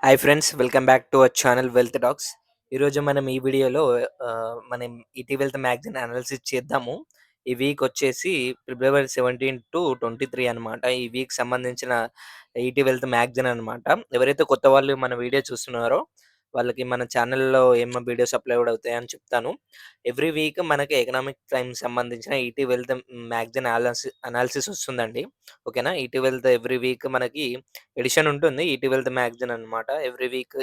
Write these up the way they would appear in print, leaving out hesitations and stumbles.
Hi friends, welcome back to our channel wealth tax. ఈరోజు మనం ఈ వీడియోలో మనం ఈటీ వెల్త్ మ్యాగజైన్ అనాలిసిస్ చేద్దాము. ఈ వీక్ వచ్చేసి ఫిబ్రవరి 17-23 అనమాట. ఈ వీక్ సంబంధించిన ఈటీ వెల్త్ మ్యాగజైన్ అనమాట. ఎవరైతే కొత్త వాళ్ళు మన వీడియో చూస్తున్నారో వాళ్ళకి మన ఛానల్‌లో ఏం వీడియోస్ అప్‌లోడ్ అవుతాయని చెప్తాను. ఎవ్రీ వీక్ మనకి ఎకనామిక్ టైమ్స్ సంబంధించిన ఈటీ వెల్త్ మ్యాగజైన్ అనాలిసిస్ వస్తుందండి. ఓకేనా? ఈటీ వెల్త్ ఎవ్రీ వీక్ మనకి ఎడిషన్ ఉంటుంది. ఈటీ వెల్త్ మ్యాగజైన్ అనమాట. ఎవ్రీ వీక్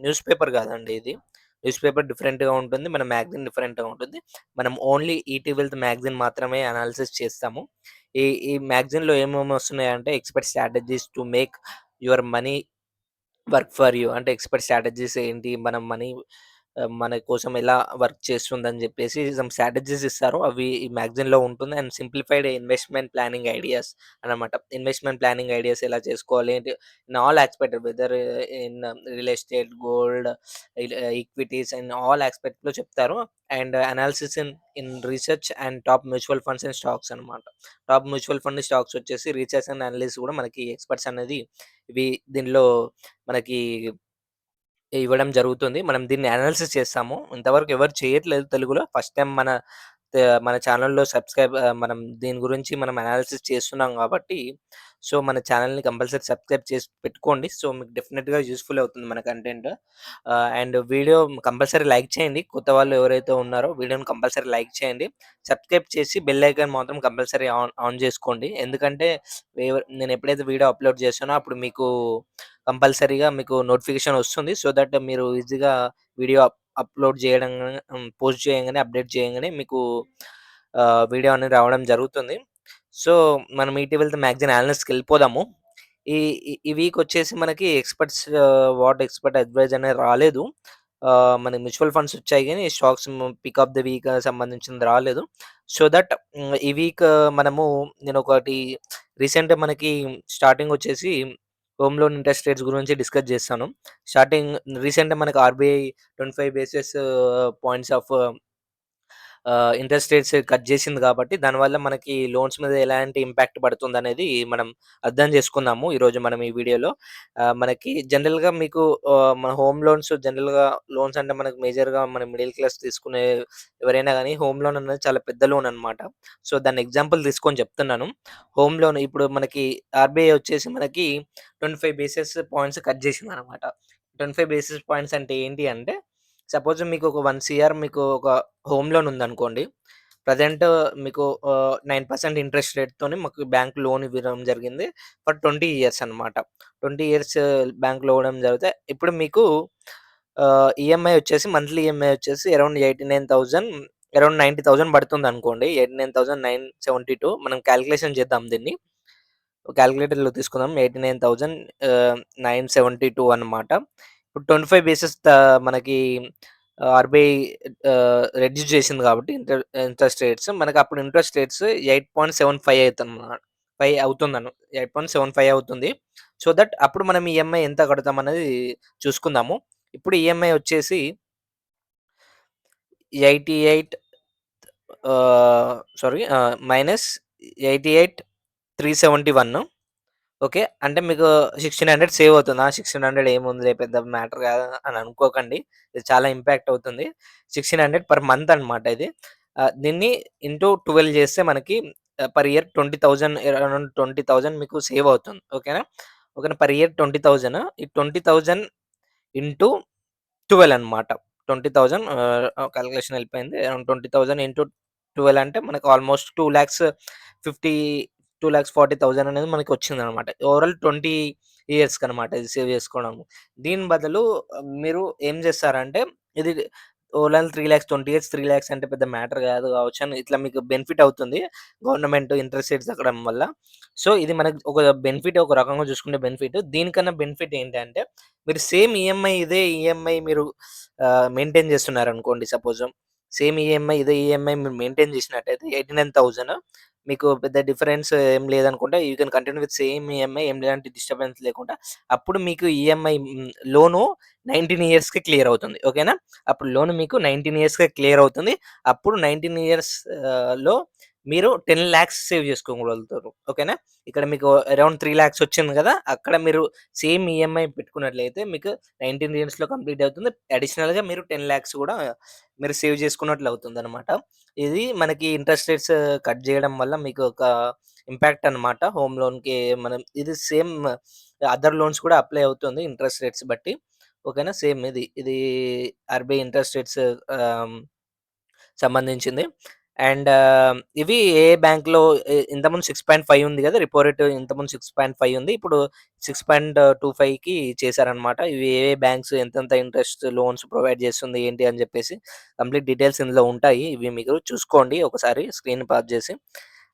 న్యూస్ పేపర్ కాదండి ఇది. న్యూస్ పేపర్ డిఫరెంట్‌గా ఉంటుంది. మన మ్యాగజైన్ డిఫరెంట్‌గా ఉంటుంది. మనం ఓన్లీ ఈటీ వెల్త్ మ్యాగజైన్ మాత్రమే అనాలిసిస్ చేస్తాము. ఈ ఈ మ్యాగజైన్‌లో ఏమేమి వస్తున్నాయంటే expert strategies to make your money work for you. అంటే ఎక్స్‌పర్ట్ స్ట్రాటజీస్ ఏంటి? మనం మన కోసం ఎలా వర్క్ చేస్తుందని జెప్పేసి సమ్ స్ట్రాటజీస్ ఇస్తారు. అవి ఈ మ్యాగజైన్‌లో ఉంటుంది. And simplified investment planning ideas అనమాట. ఇన్వెస్ట్‌మెంట్ ప్లానింగ్ ఐడియాస్ ఎలా చేసుకోవాలి ఏంటి in all aspect whether in real estate, gold, equities in all యాస్పెక్ట్‌లో చెప్తారు. And analysis in research and top mutual funds and stocks అనమాట. టాప్ మ్యూచువల్ ఫండ్ స్టాక్స్ వచ్చేసి research and analysis కూడా మనకి experts అనేది ఇవి దీనిలో మనకి ఇవ్వడం జరుగుతుంది. మనం దీన్ని అనాలిసిస్ చేస్తాము. ఇంతవరకు ఎవరు చేయట్లేదు తెలుగులో. ఫస్ట్ టైమ్ మన ఛానెల్‌లో మనం దీని గురించి మనం అనాలిసిస్ చేస్తున్నాం గాబట్టి, సో, మన ఛానెల్‌ని కంపల్సరీ సబ్స్క్రైబ్ చేసి పెట్టుకోండి. సో, మీకు డెఫినిట్‌గా యూజ్‌ఫుల్ అవుతుంది మన content. And video compulsory like చేయండి. కొత్త వాళ్ళు ఎవరైతే ఉన్నారో వీడియోని కంపల్సరీ లైక్ చేయండి. సబ్స్క్రైబ్ చేసి బెల్ ఐకాన్ మాత్రం కంపల్సరీ ఆన్ ఆన్ జేసుకోండి. ఎందుకంటే నేను ఎప్పుడైతే వీడియో అప్‌లోడ్ చేశానో అప్పుడు మీకు కంపల్సరీగా మీకు నోటిఫికేషన్ వస్తుంది. సో దట్ మీరు ఈజీగా వీడియో అప్‌లోడ్ చేయడం పోస్ట్ చేయంగానే, అప్‌డేట్ చేయంగానే మీకు వీడియో అనేది రావడం జరుగుతుంది. సో, మనం ఇటీవల మ్యాగజైన్ అనలిస్ట్‌కెళ్ళిపోదాము. ఈ ఈ వీక్ వచ్చేసి మనకి వాట్ ఎక్స్‌పర్ట్ అడ్వైజ్ అనేది రాలేదు. మనకి మ్యూచువల్ ఫండ్స్ వచ్చాయి గానీ, stocks pick of the week సంబంధించింది రాలేదు. సో దట్ ఈ వీక్ మనము నేనొకటి రీసెంట్‌గా మనకి స్టార్టింగ్ వచ్చేసి హోమ్ లోన్ ఇంట్రెస్ట్ రేట్స్ గురించి డిస్కస్ చేస్తాను. స్టార్టింగ్ రీసెంట్‌గా మనకు RBI 25 basis points of interest rates cut చేసింది కాబట్టి, దానివల్ల మనకి లోన్స్ మీద ఎలాంటి ఇంపాక్ట్ పడుతుందనేది మనం అర్థం చేసుకుందాము ఈరోజు మనం ఈ వీడియోలో. మనకి జనరల్‌గా మీకు మన హోమ్ లోన్స్ జనరల్‌గా లోన్స్ అంటే మనకు మేజర్‌గా మన మిడిల్ క్లాస్ తీసుకునే ఎవరైనా గానీ హోమ్ లోన్ అనేది చాలా పెద్ద లోన్ అనమాట. సో, దాన్ని ఎగ్జాంపుల్ తీసుకొని చెప్తున్నాను. హోమ్ లోన్ ఇప్పుడు మనకి ఆర్‌బీఐ వచ్చేసి మనకి 25 బేసిస్ పాయింట్స్ కట్ చేసిందనమాట. 25 బేసిస్ పాయింట్స్ అంటే ఏంటి అంటే, సపోజ్ మీకు ఒక 1 సీఆర్ మీకు ఒక హోమ్ లోన్ ఉందనుకోండి. ప్రెజెంట్ మీకు 9% ఇంట్రెస్ట్ రేట్‌తోని మాకు బ్యాంక్ లోన్ ఇవ్వడం జరిగింది. ఫర్ 20 ఇయర్స్ అనమాట. 20 ఇయర్స్ బ్యాంక్‌లో ఇవ్వడం జరిగితే ఇప్పుడు మీకు ఈఎంఐ వచ్చేసి మంత్లీ ఈఎంఐ వచ్చేసి అరౌండ్ 89,000 అరౌండ్ 90,000 పడుతుందనుకోండి. 89,972 మనం కాలిక్యులేషన్ చేద్దాం దీన్ని. కాలిక్యులేటర్‌లో తీసుకుందాం. 89,972 అనమాట. ఇప్పుడు 25 బేసిస్ మనకి ఆర్‌బీఐ రెడ్యూస్ చేసింది కాబట్టి ఇంట్రెస్ట్ రేట్స్ మనకప్పుడు ఇంట్రెస్ట్ రేట్స్ 8.75 అయితుందన్నమాట. 5 అవుతుందను 8.75 అవుతుంది. సో దట్ అప్పుడు మనం ఈఎంఐ ఎంత కడతామనేది చూసుకుందాము. ఇప్పుడు ఈఎంఐ వచ్చేసి 88 మైనస్ 88,371. ఓకే. అంటే మీకు 1600 సేవ్ అవుతుంది. 1600 ఏముందిలే పెద్ద మ్యాటర్ కాదు అని అనుకోకండి. ఇది చాలా ఇంపాక్ట్ అవుతుంది. 1600 పర్ మంత్ అనమాట ఇది. దీన్ని ఇంటూ 12 చేస్తే మనకి పర్ ఇయర్ 20,000 అరౌండ్ 20,000 మీకు సేవ్ అవుతుంది. ఓకేనా? ఓకేనా? పర్ ఇయర్ 20,000 ఈ 20,000 ఇంటూ 12 అనమాట. 20,000 కాలిక్యులేషన్ ఎళ్ళిపోయింది. అరౌండ్ 20,000 ఇంటూ 12 అంటే మనకు ఆల్‌మోస్ట్ 2,40,000 అనేది మనకొచ్చిందనమాట. ఓవరాల్ 20 ఇయర్స్‌కనమాట ఇది సేవ్ చేసుకోవడం. దీని బదులు మీరు ఏం చేస్తారంటే ఇది ఓవరాల్ 3,20,000 ఇయర్స్ 3,00,000 అంటే పెద్ద మ్యాటర్ కాదు కావచ్చని ఇట్లా మీకు బెనిఫిట్ అవుతుంది. గవర్నమెంట్ ఇంట్రెస్ట్ రేట్స్ తగ్గడం వల్ల. సో, ఇది మనకు ఒక బెనిఫిట్ ఒక రకంగా చూసుకుంటే బెనిఫిట్. దీనికన్నా బెనిఫిట్ ఏంటంటే మీరు సేమ్ ఈఎంఐ ఇదే ఈఎంఐ మీరు మెయింటైన్ చేస్తున్నారనుకోండి సపోజ్. సేమ్ ఈఎంఐ ఇదే ఈఎంఐ మీరు మెయింటైన్ చేసినట్టయితే 89,000 మీకు పెద్ద డిఫరెన్స్ ఏం లేదనుకుంటే you can continue with same EMI ఎలాంటి డిస్టర్బెన్స్ లేకుండా. అప్పుడు మీకు ఈఎంఐ లోను 19 ఇయర్స్‌కి క్లియర్ అవుతుంది. ఓకేనా? అప్పుడు లోన్ మీకు 19 ఇయర్స్‌కే క్లియర్ అవుతుంది. అప్పుడు 19 ఇయర్స్ లో మీరు 10,00,000 సేవ్ చేసుకోగలుగుతారు. ఓకేనా? ఇక్కడ మీకు అరౌండ్ 3,00,000 వచ్చింది గదా! అక్కడ మీరు సేమ్ ఈఎంఐ పెట్టుకున్నట్లయితే మీకు 19 ఇయర్స్‌లో కంప్లీట్ అవుతుంది. అడిషనల్‌గా మీరు 10,00,000 గూడా మీరు సేవ్ చేసుకున్నట్లు అవుతుందనమాట. ఇది మనకి ఇంట్రెస్ట్ రేట్స్ కట్ జేయడం వల్ల మీకు ఒక ఇంపాక్ట్ అనమాట. హోమ్ లోన్‌కి మనం ఇది సేమ్ అదర్ లోన్స్ కూడా అప్లై అవుతుంది ఇంట్రెస్ట్ రేట్స్ బట్టి. ఓకేనా? సేమ్ ఇది ఆర్‌బీఐ ఇంట్రెస్ట్ రేట్స్ ఆహ్, సంబంధించింది. అండ్ ఇవి ఏ బ్యాంక్‌లో ఇంతకుముందు 6.5 ఉంది గదా! రిపో రేట్ ఇంతకుముందు 6.5 ఉంది. ఇప్పుడు 6.25కి చేశారనమాట. ఇవి ఏ ఏ బ్యాంక్స్ ఎంతెంత ఇంట్రెస్ట్ లోన్స్ ప్రొవైడ్ చేస్తుంది ఏంటి అని జెప్పేసి కంప్లీట్ డీటెయిల్స్ ఇందులో ఉంటాయి. ఇవి మీరు చూసుకోండి ఒకసారి స్క్రీన్ పాజ్ జేసి.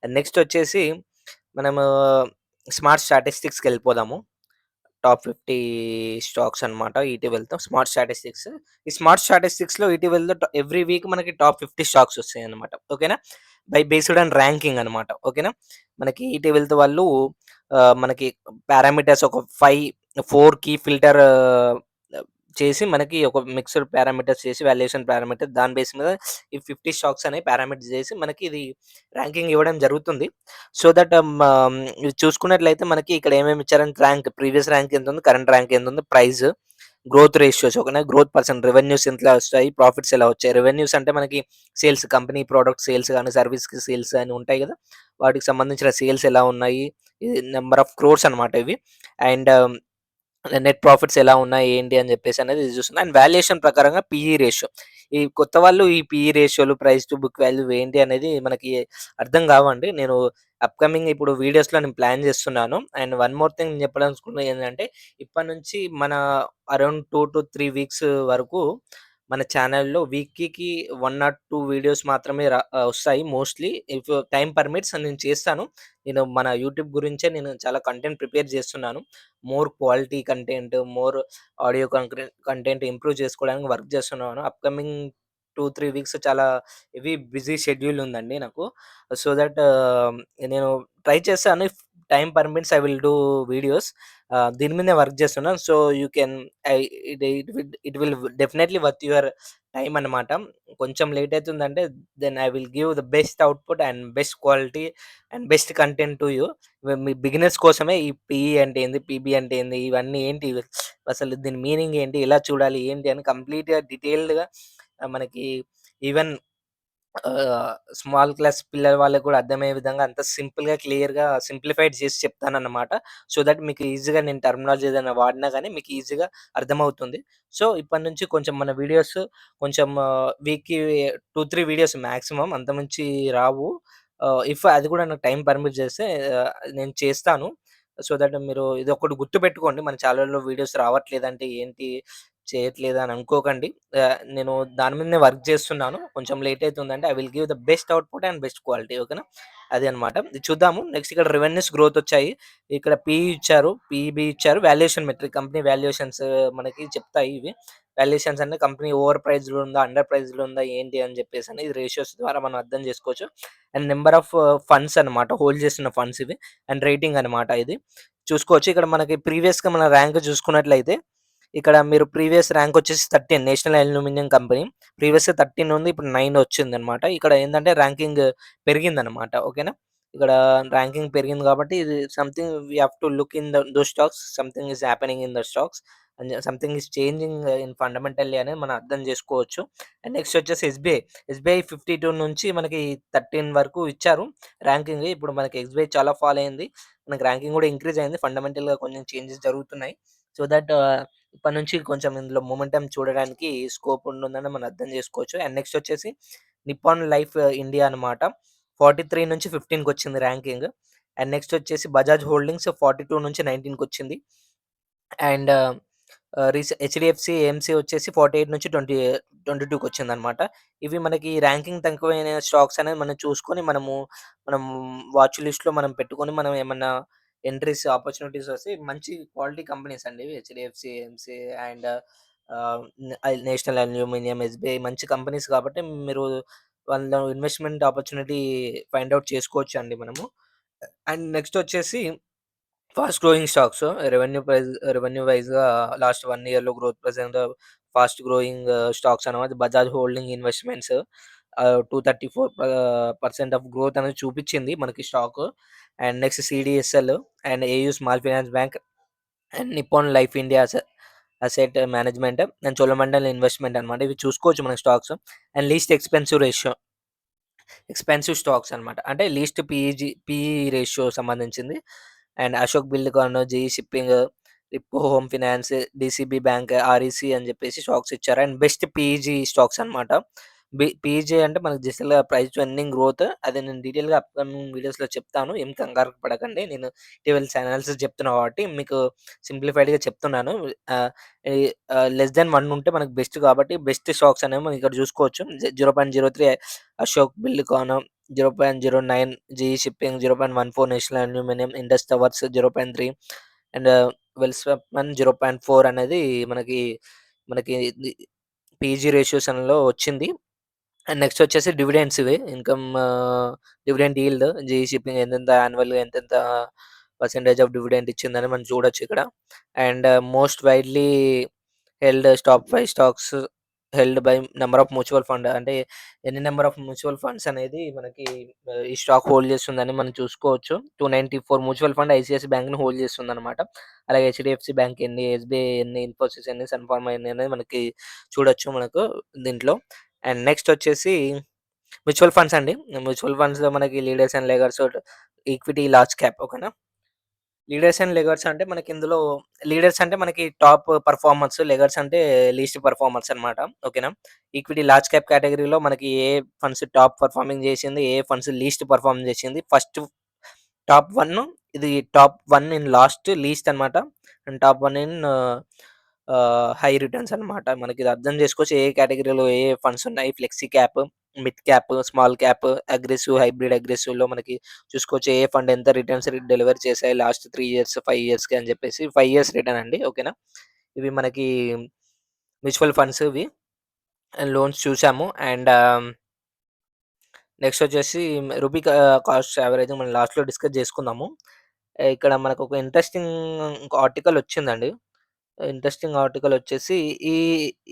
నెక్స్ట్ వచ్చేసి మనము స్మార్ట్ స్టాటిస్టిక్స్‌కెళ్ళిపోదాము. టాప్ 50 స్టాక్స్ అన్నమాట ఈటీవెల్‌తో స్మార్ట్ స్టాటిస్టిక్స్. ఈ స్మార్ట్ స్టాటిస్టిక్స్‌లో ఈటీవెల్‌లో ఎవ్రీ వీక్ మనకి టాప్ 50 స్టాక్స్ వస్తాయన్నమాట. ఓకేనా? బేస్డ్ ఆన్ ర్యాంకింగ్ అన్నమాట. ఓకేనా? మనకి ఈటీవెల్త్ వాళ్ళు మనకి పారామీటర్స్ ఒక 4 కీ ఫిల్టర్ చేసి మనకి ఒక మిక్స్డ్ పారామీటర్స్ చేసి వాల్యుయేషన్ పారామీటర్ దాని బేస్ మీద ఈ 50 స్టాక్స్ అనేవి పారామీటర్స్ చేసి మనకి ఇది ర్యాంకింగ్ ఇవ్వడం జరుగుతుంది. సో దట్ ఇది చూసుకున్నట్లయితే మనకి ఇక్కడ ఏమేమి ఇచ్చారంటే ప్రీవియస్ ర్యాంక్ ఎంతుంది, కరెంట్ ర్యాంక్ ఎంతుంది, ప్రైస్, గ్రోత్ రేషియోస్ ఓకేనా? గ్రోత్ పర్సెంట్, రెవెన్యూస్ ఎంతలా వస్తాయి, ప్రాఫిట్స్ ఎలా వచ్చాయి. రెవెన్యూస్ అంటే మనకి సేల్స్ కంపెనీ ప్రొడక్ట్ సేల్స్ గాని, సర్వీస్‌కి సేల్స్ అని ఉంటాయి గదా! వాటికి సంబంధించిన సేల్స్ ఎలా ఉన్నాయి. ఇది నంబర్ ఆఫ్ క్రోర్స్ అనమాట ఇవి. అండ్ నెట్ ప్రాఫిట్స్ ఎలా ఉన్నాయి, ఏంటి అని జెప్పేసి అనేది ఇది చూస్తుంది. అండ్ వాల్యుయేషన్ ప్రకారంగా పీఈ రేషియో. ఈ కొత్త వాళ్ళు ఈ పీఈ రేషియోలు, ప్రైస్ టు బుక్ వాల్యూ ఏంటి అనేది మనకి అర్థం కావండి. నేను అప్‌కమింగ్ ఇప్పుడు వీడియోస్‌లో నేను ప్లాన్ చేస్తున్నాను. అండ్ వన్ మోర్ థింగ్ నేను చెప్పదలుచుకున్నది ఏంటంటే, ఇప్పటి నుంచి మన అరౌండ్ 2-3 వీక్స్ వరకు మన ఛానెల్‌లో వీక్‌కి 1 ఆర్ 2 వీడియోస్ మాత్రమే వస్తాయి మోస్ట్‌లీ. ఇఫ్ టైమ్ పర్మిట్స్ నేను చేస్తాను. నేను మన యూట్యూబ్ గురించే నేను చాలా కంటెంట్ ప్రిపేర్ చేస్తున్నాను. More quality content, more audio content improve చేసుకోవడానికి వర్క్ చేస్తున్నాను. అప్‌కమింగ్ 2, 3 వీక్స్ చాలా హెవీ బిజీ షెడ్యూల్ ఉందండి నాకు. సో దట్ నేను ట్రై చేస్తాను. If time permits I will do videos. దీని మీదే వర్క్ చేస్తున్నాను. So you can I it will definitely worth your time అనమాట. కొంచెం లేట్ అయితుందంటే then I will give the best output and best quality and best content to you. Me beginners కోసమే ఈ PE అంటే ఏంది? పీబీ అంటే ఏంది? ఇవన్నీ ఏంటి? అసలు దీని మీనింగ్ ఏంటి? ఎలా చూడాలి? ఏంటి? అని కంప్లీట్‌గా డీటెయిల్డ్‌గా మనకి ఈవెన్ స్మాల్ క్లాస్ పిల్లల వాళ్ళకి కూడా అర్థమయ్యే విధంగా అంత సింపుల్‌గా, క్లియర్‌గా సింప్లిఫైడ్ చేసి చెప్తానన్నమాట. సో దట్ మీకు ఈజీగా నేను టర్మినాలజీ ఏదైనా వాడినా గాని మీకు ఈజీగా అర్థమవుతుంది. సో ఇప్పటి నుంచి కొంచెం మన వీడియోస్ కొంచెం వీక్‌కి 2, 3 వీడియోస్ మాక్సిమం అంతకుమించి రావు. ఇఫ్ అది కూడా నాకు టైం పర్మిట్ చేస్తే నేను చేస్తాను. సో దట్ మీరు ఇదొకటి గుర్తుపెట్టుకోండి. మన ఛానెల్‌లో వీడియోస్ రావట్లేదంటే ఏంటి? చేయట్లేదు అని అనుకోకండి. నేను దాని మీదనే వర్క్ చేస్తున్నాను. కొంచెం లేట్ అయితుందంటే I will give the best output and best quality ఓకేనా? అది అన్నమాట. ఇది చూద్దాము. నెక్స్ట్ ఇక్కడ రెవెన్యూస్ గ్రోత్ వచ్చాయి. ఇక్కడ పీఈ ఇచ్చారు, పీఈబీ ఇచ్చారు. వాల్యుయేషన్ మెట్రిక్ కంపెనీ వాల్యుయేషన్స్ మనకి చెప్తాయి ఇవి. వాల్యుయేషన్స్ అంటే కంపెనీ ఓవర్ ప్రైస్‌లో ఉందా? అండర్ ప్రైస్‌లో ఉందా? ఏంటి అని చెప్పేసని ఇది రేషియోస్ ద్వారా మనం అర్థం చేసుకోవచ్చు. అండ్ నంబర్ ఆఫ్ ఫండ్స్ అన్నమాట. హోల్డ్ చేస్తున్న ఫండ్స్ ఇవి. అండ్ రేటింగ్ అన్నమాట ఇది. చూసుకోవచ్చు. ఇక్కడ మనకి ప్రీవియస్‌గా మన ర్యాంక్ చూసుకున్నట్లయితే ఇక్కడ మీరు ప్రీవియస్ ర్యాంక్ వచ్చేసి 13 నేషనల్ అల్యూమినియం కంపెనీ. ప్రీవియస్‌గా 13 ఉంది. ఇప్పుడు 9 వచ్చిందనమాట. ఇక్కడ ఏందంటే ర్యాంకింగ్ పెరిగిందనమాట. ఓకేనా? ఇక్కడ ర్యాంకింగ్ పెరిగింది కాబట్టి ఇది something we have to look in those stocks. Something is happening in the stocks. And something is changing in fundamentally అనేది మనం అర్థం చేసుకోవచ్చు. అండ్ నెక్స్ట్ వచ్చేసి ఎస్‌బీఐ. ఎస్‌బీఐ 52 నుంచి మనకి 13 వరకు ఇచ్చారు ర్యాంకింగ్. ఇప్పుడు మనకి ఎస్‌బీఐ చాలా ఫాల్ అయింది. మనకి ర్యాంకింగ్ కూడా ఇంక్రీజ్ అయింది. ఫండమెంటల్‌గా కొంచెం చేంజెస్ జరుగుతున్నాయి. సో దట్ ఇప్పటి నుంచి కొంచెం ఇందులో మొమెంటమ్ చూడడానికి స్కోప్ ఉంటుందని మనం అర్థం చేసుకోవచ్చు. అండ్ నెక్స్ట్ వచ్చేసి నిప్పాన్ లైఫ్ ఇండియా అనమాట. 43 నుంచి 15కొచ్చింది ర్యాంకింగ్. అండ్ నెక్స్ట్ వచ్చేసి బజాజ్ హోల్డింగ్స్ 42 నుంచి 19కొచ్చింది. అండ్ హెచ్‌డీఎఫ్‌సీ ఏఎంసీ వచ్చేసి 48 నుంచి 22కొచ్చిందనమాట. ఇవి మనకి ర్యాంకింగ్ తక్కువైన స్టాక్స్ అనేది మనం చూసుకొని మనం వాచ్ లిస్ట్‌లో మనం పెట్టుకొని మనం ఏమన్నా ఎంట్రీస్ ఆపర్చునిటీస్ వస్తే మంచి క్వాలిటీ కంపెనీస్ అండి ఇవి. HDFC, AMC and national aluminium, SBI మంచి కంపెనీస్ కాబట్టి మీరు వాళ్ళ ఇన్వెస్ట్‌మెంట్ ఆపర్చునిటీ ఫైండ్ ఔట్ చేసుకోవచ్చండి మనము. అండ్ నెక్స్ట్ వచ్చేసి ఫాస్ట్ గ్రోయింగ్ స్టాక్స్ రెవెన్యూ వైస్‌గా లాస్ట్ 1 ఇయర్‌లో growth present fast growing stocks అన్నమాట. Bajaj holding investments 234% of growth అనేది చూపిచ్చింది మనకి stock. And next CDSL and AU small finance bank and Nippon life India asset management and Cholamandalam investment అనమాట. ఇవి చూసుకోవచ్చు మనకి stocks. And least expensive stocks అనమాట. అంటే లీస్ట్ పీఈ రేషియో సంబంధించింది. And Ashok Buildcon, JE shipping, Repco home finance, DCB bank, REC అని చెప్పేసి stocks ఇచ్చారు. అండ్ బెస్ట్ పీఈజీ స్టాక్స్ అనమాట. పీఈజీ అంటే మనకు జనరల్‌గా ప్రైస్ టు ఎర్నింగ్ గ్రోత్ అది నేను డీటెయిల్‌గా అప్‌కమింగ్ వీడియోస్‌లో చెప్తాను. ఏం కంగారు పడకండి. నేను ఇటీవల అనాలిసిస్ చెప్తున్నా కాబట్టి మీకు సింప్లిఫైడ్‌గా చెప్తున్నాను. ఆహ్, ఈ లెస్ థాన్ 1 ఉంటే మనకు బెస్ట్ కాబట్టి బెస్ట్ స్టాక్స్ అనేవి మనం ఇక్కడ చూసుకోవచ్చు. 0.03 Ashok Buildcon, 0.09 GE shipping, 0.14 national aluminium, Indus towers 0.3 and Welspun 0.4 అనేది మనకి మనకి పీజీ రేషియోస్‌లో వచ్చింది. అండ్ నెక్స్ట్ వచ్చేసి డివిడెండ్స్ ఇవి. డివిడెండ్ ఈల్డ్ జీఈ షిప్పింగ్ ఎంతెంత యాన్యువల్‌గా ఎంతెంత పర్సెంటేజ్ ఆఫ్ డివిడెండ్ ఇచ్చిందని మనం చూడొచ్చు ఇక్కడ. And most widely top 5 stocks held by number of mutual fund అంటే ఎన్ని నంబర్ ఆఫ్ మ్యూచువల్ ఫండ్స్ అనేది మనకి ఈ స్టాక్ హోల్డ్ చేస్తుందని మనం చూసుకోవచ్చు. 294 మ్యూచువల్ ఫండ్ ఐసీఐసీ బ్యాంక్‌ని హోల్డ్ చేస్తుందన్నమాట. అలాగే హెచ్‌డీఎఫ్‌సీ బ్యాంక్ ఎన్ని, ఎస్‌బీఐ ఎన్ని, ఇన్ఫోసిస్ ఎన్ని, సన్ ఫార్మా ఎన్ని అనేది మనకి చూడొచ్చు మనకు దీంట్లో. అండ్ నెక్స్ట్ వచ్చేసి మ్యూచువల్ ఫండ్స్ అండి. మ్యూచువల్ ఫండ్స్‌లో మనకి leaders and laggards equity large cap ఓకేనా. లీడర్స్ అండ్ లెగర్స్ అంటే మనకి ఇందులో లీడర్స్ అంటే మనకి టాప్ పెర్ఫార్మర్స్, లెగర్స్ అంటే లీస్ట్ పెర్ఫార్మర్స్ అనమాట. ఓకేనా. ఈక్విటీ లార్జ్ క్యాప్ కేటగరీలో మనకి ఏ ఫండ్స్ టాప్ పెర్ఫార్మింగ్ చేసింది, ఏ ఫండ్స్ లీస్ట్ పెర్ఫార్మ్ చేసింది. ఫస్ట్ టాప్ 1 ఇది టాప్ 1 ఇన్ లాస్ట్ లీస్ట్ అనమాట. And top 1 in high returns అనమాట. మనకి ఇది అర్థం చేసుకోవచ్చు ఏ కేటగరీలో ఏ ఫండ్స్ ఉన్నాయి. Flexi cap, mid cap, small cap, aggressive, hybrid అగ్రెసివ్‌లో మనకి చూసుకోవచ్చు. ఏ ఫండ్ ఎంత రిటర్న్స్ డెలివర్ చేసాయి లాస్ట్ 3 ఇయర్స్, 5 ఇయర్స్‌కి అని చెప్పేసి 5 ఇయర్స్ రిటర్న్ అండి. ఓకేనా. ఇవి మనకి మ్యూచువల్ ఫండ్స్ ఇవి. లోన్స్ చూసాము. అండ్ నెక్స్ట్ వచ్చేసి రూపీ కాస్ట్ యావరేజ్ మనం లాస్ట్‌లో డిస్కస్ చేసుకుందాము. ఇక్కడ మనకొక ఇంట్రెస్టింగ్ ఆర్టికల్ వచ్చిందండి. ఇంట్రెస్టింగ్ ఆర్టికల్ వచ్చేసి ఈ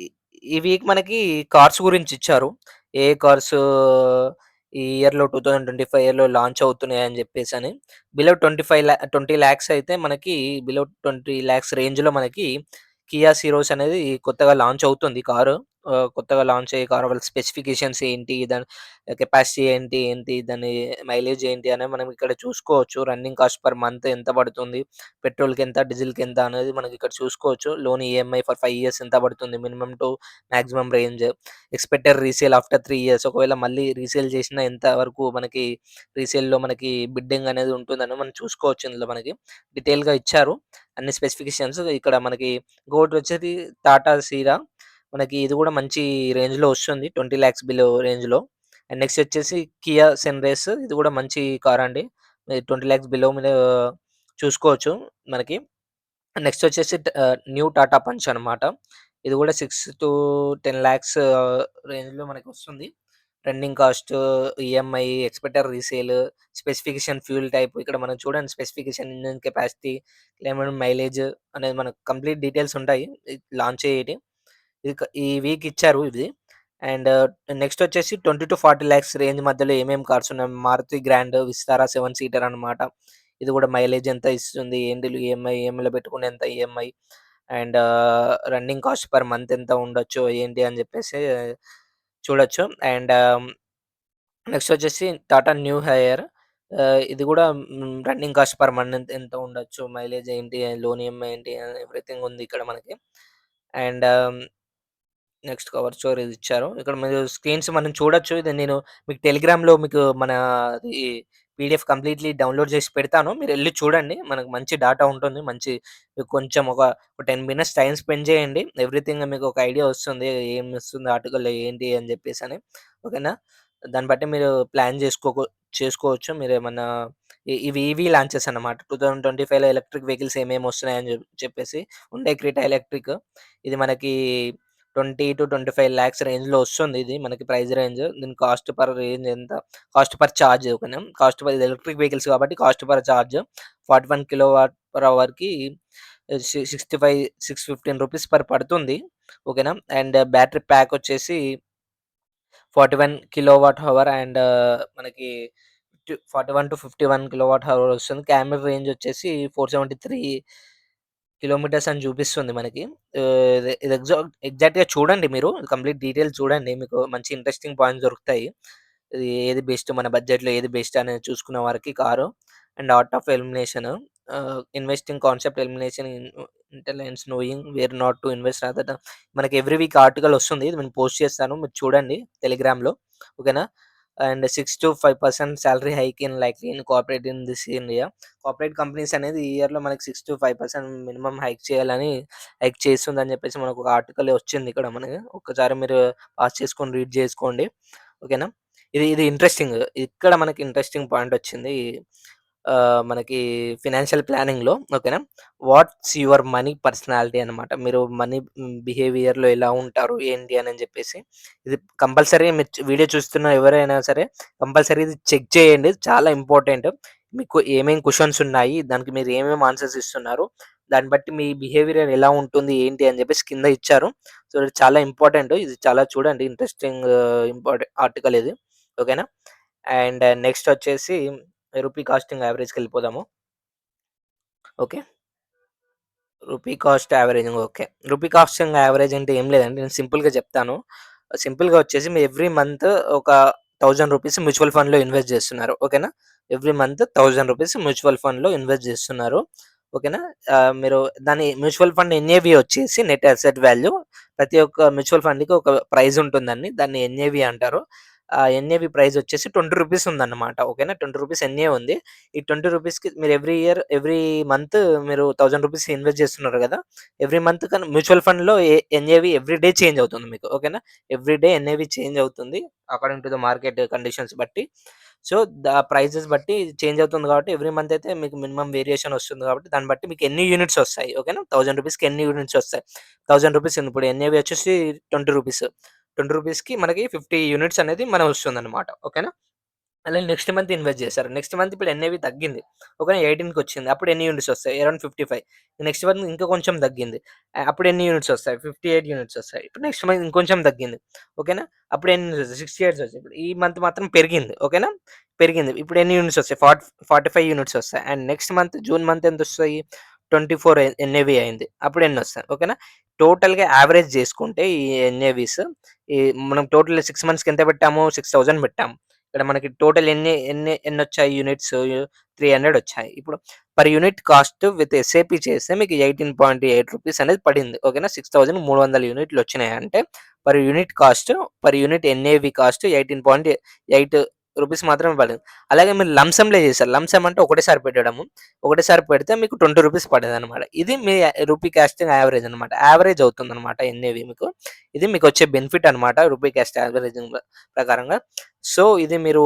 ఈ ఈ వీక్ మనకి కార్స్ గురించి ఇచ్చారు. ఏ కార్స్ ఈ ఇయర్‌లో 2025 ఇయర్‌లో లాంచ్ అవుతున్నాయని జెప్పేసని. బిలో 20 లాక్స్ అయితే మనకి బిలో 20 లాక్స్ రేంజ్‌లో మనకి కియా సిరోస్ అనేది కొత్తగా లాంచ్ అవుతుంది కారు. కొత్తగా లాంచ్ అయ్యే కార్ వాళ్ళ స్పెసిఫికేషన్స్ ఏంటి? దాని కెపాసిటీ ఏంటి? ఏంటి? దాని మైలేజ్ ఏంటి? అనేది మనం ఇక్కడ చూసుకోవచ్చు. రన్నింగ్ కాస్ట్ పర్ మంత్ ఎంత పడుతుంది? పెట్రోల్‌కెంత, డీజిల్‌కెంత అనేది మనకిక్కడ చూసుకోవచ్చు. లోన్ ఈఎంఐ ఫర్ 5 ఇయర్స్ ఎంత పడుతుంది? Minimum to maximum range. Expected resale after 3 years ఒకవేళ మళ్ళీ రీసేల్ చేసినా ఎంత వరకు మనకి రీసేల్‌లో మనకి బిడ్డింగ్ అనేది ఉంటుందని మనం చూసుకోవచ్చు ఇందులో మనకి. డీటెయిల్‌గా ఇచ్చారు. అన్ని స్పెసిఫికేషన్స్ ఇక్కడ మనకి ఇంకొకటొచ్చేది టాటా సీరా. మనకి ఇది కూడా మంచి రేంజ్‌లో వస్తుంది. 20,00,000 బిలో రేంజ్‌లో. అండ్ నెక్స్ట్ వచ్చేసి కియా సెన్‌రేస్ ఇది కూడా మంచి కార్ అండి. 20,00,000 బిలో మీద చూసుకోవచ్చు మనకి. నెక్స్ట్ వచ్చేసి న్యూ టాటా పంచ్ అనమాట. ఇది కూడా 6-10 లాక్స్ రేంజ్‌లో మనకొస్తుంది. Running cost, EMI, expected resale, specification, fuel type ఇక్కడ మనం చూడండి స్పెసిఫికేషన్, ఇంజిన్ కెపాసిటీ, మైలేజ్ అనేది మనకు కంప్లీట్ డీటెయిల్స్ ఉంటాయి. లాంచ్ అయ్యేటి. ఈ వీక్ ఇచ్చారు ఇది. అండ్ నెక్స్ట్ వచ్చేసి 20-40 లాక్స్ రేంజ్ మధ్యలో ఏమేం కార్స్ ఉన్నాయి. మారుతి గ్రాండ్, విస్తారా 7 సీటర్ అనమాట. ఇది కూడా మైలేజ్ ఎంత ఇస్తుంది? ఏంటి ఈఎంఐలో పెట్టుకుంటే ఎంత EMI? And running cost per month ఎంత ఉండొచ్చు? ఏంటి అని చెప్పేసి చూడొచ్చు. అండ్ నెక్స్ట్ వచ్చేసి టాటా న్యూ హైర్. ఇది కూడా రన్నింగ్ కాస్ట్ పర్ మంత్ ఎంత ఉండొచ్చు? మైలేజ్ ఏంటి? లోన్ ఈఎంఐ ఏంటి? ఎవ్రీథింగ్ ఉంది ఇక్కడ మనకి. అండ్ నెక్స్ట్ కవర్ స్టోరేజ్ ఇచ్చారు. ఇక్కడ మీరు స్క్రీన్స్ మనం చూడొచ్చు. ఇది నేను మీకు టెలిగ్రామ్‌లో మీకు మనది పీడీఎఫ్ కంప్లీట్‌లీ డౌన్‌లోడ్ చేసి పెడతాను. మీరెళ్లి చూడండి. మనకు మంచి డాటా ఉంటుంది. మీకు కొంచెం ఒక 10 మినిట్స్ టైమ్ స్పెండ్ చేయండి. ఎవ్రీథింగ్ మీకు ఒక ఐడియా వస్తుంది. ఏం వస్తుంది ఆర్టికల్‌లో ఏంటి అని చెప్పేసని. ఓకేనా? దాన్ని బట్టి మీరు ప్లాన్ చేసుకోవచ్చు. మీరేమన్నా ఇవి ఈవీ లాంచెస్ అన్నమాట. 2025లో ఎలక్ట్రిక్ వెహికల్స్ ఏమేమి వస్తున్నాయని చెప్పేసి. హుండై క్రెటా ఎలక్ట్రిక్ ఇది మనకి 20-25 లాక్స్ రేంజ్‌లో వస్తుంది ఇది మనకి ప్రైస్ రేంజ్. దీని కాస్ట్ పర్ రేంజ్ ఎంత? కాస్ట్ పర్ చార్జ్ ఓకేనా. కాస్ట్ పర్ ఇది ఎలక్ట్రిక్ వెహికల్స్ కాబట్టి cost per charge 41 kilowatt per అవర్‌కి 615 రూపీస్ పడుతుంది. ఓకేనా. అండ్ బ్యాటరీ ప్యాక్ వచ్చేసి 41 కిలోవాట్ హవర్ అండ్ మనకి 41-51 కిలోవాట్ హవర్ వస్తుంది. కెమెరా రేంజ్ వచ్చేసి 473 కిలోమీటర్స్ అని చూపిస్తుంది మనకి. ఇది ఎగ్జాక్ట్‌గా చూడండి మీరు. కంప్లీట్ డీటెయిల్స్ చూడండి. మీకు మంచి ఇంట్రెస్టింగ్ పాయింట్స్ దొరుకుతాయి. ఇది ఏది బెస్ట్ మన బడ్జెట్‌లో ఏది బెస్ట్ అనేది చూసుకునే వారికి కారు. And art of elimination, investing concept elimination intelligence knowing where not to invest rather మనకి ఎవ్రీ వీక్ ఆర్టికల్ వస్తుంది. ఇది నేను పోస్ట్ చేస్తాను. మీరు చూడండి టెలిగ్రామ్‌లో. ఓకేనా? And 6-5% salary hike in likely in corporate in this India. Corporate companies అనేది ఈ ఇయర్‌లో మనకి 6-5% మినిమమ్ హైక్ చేయాలని హైక్ చేస్తుందని చెప్పేసి మనకు ఒక ఆర్టికల్ వచ్చింది ఇక్కడ మనకి. ఒక్కసారి మీరు పాజ్ చేసుకొని రీడ్ చేసుకోండి. ఓకేనా? ఇది ఇది ఇంట్రెస్టింగ్. ఇక్కడ మనకి ఇంట్రెస్టింగ్ పాయింట్ వచ్చింది. మనకి ఫినాన్షియల్ ప్లానింగ్‌లో ఓకేనా? వాట్స్ యువర్ మనీ పర్సనాలిటీ అనమాట. మీరు మనీ బిహేవియర్‌లో ఎలా ఉంటారు? ఏంటి అని చెప్పేసి. ఇది కంపల్సరీ మీరు వీడియో చూస్తున్న ఎవరైనా సరే కంపల్సరీ ఇది చెక్ చేయండి. చాలా ఇంపార్టెంట్. మీకు ఏమేం క్వెషన్స్ ఉన్నాయి? దానికి మీరు ఏమేమి ఆన్సర్స్ ఇస్తున్నారు? దాన్ని బట్టి మీ బిహేవియర్ ఎలా ఉంటుంది? ఏంటి అని చెప్పేసి కింద ఇచ్చారు. సో, ఇది చాలా ఇంపార్టెంట్. ఇది చాలా చూడండి ఇంట్రెస్టింగ్ ఆర్టికల్ ఇది. ఓకేనా? అండ్ నెక్స్ట్ వచ్చేసి రూపీ కాస్టింగ్ యావరేజ్‌కెళ్ళిపోదాము. Okay. Rupee cost averaging okay. Rupee costing average అంటే ఏం లేదండి. నేను సింపుల్‌గా చెప్తాను. సింపుల్‌గా వచ్చేసి మీరు ఎవ్రీ మంత్ ఒక రూ. 1000 మ్యూచువల్ ఫండ్‌లో ఇన్వెస్ట్ చేస్తున్నారు. ఓకేనా? ఎవ్రీ మంత్ రూ. 1000 మ్యూచువల్ ఫండ్‌లో ఇన్వెస్ట్ చేస్తున్నారు. ఓకేనా? మీరు దాని మ్యూచువల్ ఫండ్ ఎన్ఏవి వచ్చేసి నెట్ అసెట్ వాల్యూ. ప్రతి ఒక్క మ్యూచువల్ ఫండ్‌కి ఒక ప్రైస్ ఉంటుందండి. దాన్ని ఎన్ఏవి అంటారు. ఆ ఎన్ఏవి ప్రైస్ వచ్చేసి రూ. 20 ఉందన్నమాట. ఓకేనా? రూ. 20 ఎన్ఏ ఉంది. ఈ రూ. 20కి మీరు ఎవ్రీ మంత్ మీరు రూ. 1000 ఇన్వెస్ట్ చేస్తున్నారు కదా! ఎవ్రీ మంత్ కానీ మ్యూచువల్ ఫండ్‌లో ఎన్ఏవి ఎవ్రీ డే చేంజ్ అవుతుంది మీకు. ఓకేనా? ఎవ్రీ డే ఎన్ఏవి చేంజ్ అవుతుంది. According to the market conditions బట్టి. సో, ప్రైజెస్ బట్టి చేంజ్ అవుతుంది కాబట్టి ఎవ్రీ మంత్ అయితే మీకు మినిమమ్ వేరియేషన్ వస్తుంది కాబట్టి దాన్ని బట్టి మీకు ఎన్ని యూనిట్స్ వస్తాయి. ఓకేనా? రూ. 1000కి ఎన్ని యూనిట్స్ వస్తాయి. రూ. 1000 ఇప్పుడు ఎన్ఏవి వచ్చేసి రూ. 20కి మనకి 50 యూనిట్స్ అనేది మనం వస్తుందన్నమాట. ఓకేనా? అలా నెక్స్ట్ మంత్ ఇన్వెస్ట్ చేశారు. నెక్స్ట్ మంత్ ఇప్పుడు ఎన్ఏవి తగ్గింది. ఓకేనా 18కొచ్చింది. అప్పుడు ఎన్ని యూనిట్స్ వస్తాయి? అరౌండ్ 55. నెక్స్ట్ మంత్ ఇంకా కొంచెం తగ్గింది. అప్పుడు ఎన్ని యూనిట్స్ వస్తాయి? 58 యూనిట్స్ వస్తాయి. ఇప్పుడు నెక్స్ట్ మంత్ ఇంకొంచెం తగ్గింది. ఓకేనా? అప్పుడు ఎన్ని యూనిట్స్ వస్తాయి? 68 వచ్చాయి. ఇప్పుడు ఈ మంత్ మాత్రం పెరిగింది. ఓకేనా? పెరిగింది. ఇప్పుడు ఎన్ని యూనిట్స్ వస్తాయి? 45 యూనిట్స్ వస్తాయి. And next month June month ఎంతొస్తాయి? 24 ఎన్ఏవి అయింది. అప్పుడు ఎన్నొస్తాయి? ఓకేనా? టోటల్‌గా యావరేజ్ చేసుకుంటే ఈ ఎన్ఏవీస్ ఈ మనం టోటల్ 6 మంత్స్‌కి ఎంత పెట్టాము? 6000 పెట్టాము. ఇక్కడ మనకి టోటల్ ఎన్నొచ్చాయి యూనిట్స్ 300 వచ్చాయి. ఇప్పుడు per unit cost with SAP చేస్తే మీకు రూ. 18.8 అనేది పడింది. ఓకేనా? 6300 యూనిట్లు వచ్చినాయంటే per unit NAV cost 18.8 rupees మాత్రమే పడింది. అలాగే మీరు లంసమ్‌లో చేశారు. లంసమ్ అంటే ఒకటేసారి పెట్టడము. ఒకటేసారి పెడితే మీకు రూ. 20 పడేదనమాట. ఇది మీ రూపీ కాస్టింగ్ యావరేజ్ అనమాట. యావరేజ్ అవుతుందనమాట ఎన్ఏవి మీకు. ఇది మీకొచ్చే బెనిఫిట్ అనమాట రూపీ కాస్ట్ యావరేజింగ్ ప్రకారంగా. సో, ఇది మీరు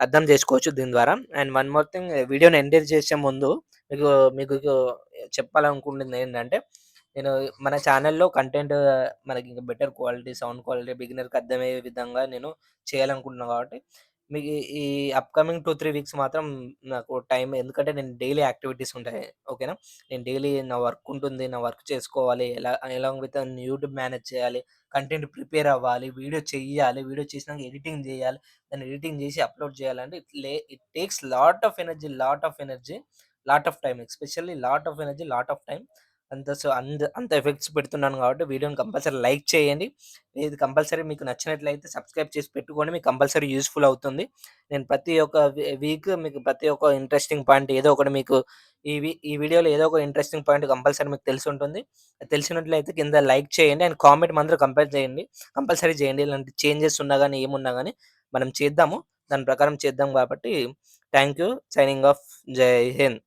అర్థం చేసుకోవచ్చు దీని ద్వారా. అండ్ వన్ మోర్ థింగ్ వీడియోని ఎండ్ చేసే ముందు మీకు మీకు చెప్పాలనుకుంటుందేంటంటే, నేను మన ఛానెల్‌లో కంటెంట్ మనకి ఇంకా బెటర్ క్వాలిటీ, సౌండ్ క్వాలిటీ బిగినర్‌కి అర్థమయ్యే విధంగా నేను చేయాలనుకుంటున్నా కాబట్టి, మీకు ఈ అప్‌కమింగ్ 2, 3 వీక్స్ మాత్రం నాకు టైం ఎందుకంటే నేను డైలీ యాక్టివిటీస్ ఉంటాయి. ఓకేనా? నేను డైలీ నా వర్క్ ఉంటుంది. నా వర్క్ చేసుకోవాలి. అలాంగ్ విత్ యూట్యూబ్ మేనేజ్ చేయాలి. కంటెంట్ ప్రిపేర్ అవ్వాలి. వీడియో చెయ్యాలి. వీడియో చేసినాక ఎడిటింగ్ జేయాలి. దాన్ని ఎడిటింగ్ జేసి అప్‌లోడ్ చేయాలంటే it takes lot of energy, lot of time. Especially lot of energy, lot of time. అంత ఎఫెక్ట్స్ పెడుతున్నాను కాబట్టి వీడియోని కంపల్సరీ లైక్ చేయండి. ఇది కంపల్సరీ మీకు నచ్చినట్లయితే సబ్స్క్రైబ్ చేసి పెట్టుకోండి. మీకు కంపల్సరీ యూజ్‌ఫుల్ అవుతుంది. నేను ప్రతి ఒక్క వీక్ మీకు ప్రతి ఒక్క ఇంట్రెస్టింగ్ పాయింట్ ఏదో ఒకటి మీకు ఈ వీడియోలో ఏదో ఒక ఇంట్రెస్టింగ్ పాయింట్ కంపల్సరీ మీకు తెలిసుంటుంది. తెలిసినట్లయితే కింద లైక్ చేయండి. అండ్ కామెంట్ మాత్రం కంపల్సరీ చేయండి. ఇలాంటి చేంజెస్ ఉన్నా గాని, ఏమున్నా గాని మనం చేద్దాము. దాని ప్రకారం చేద్దాం కాబట్టి థాంక్ యూ. Signing off. జై హింద్.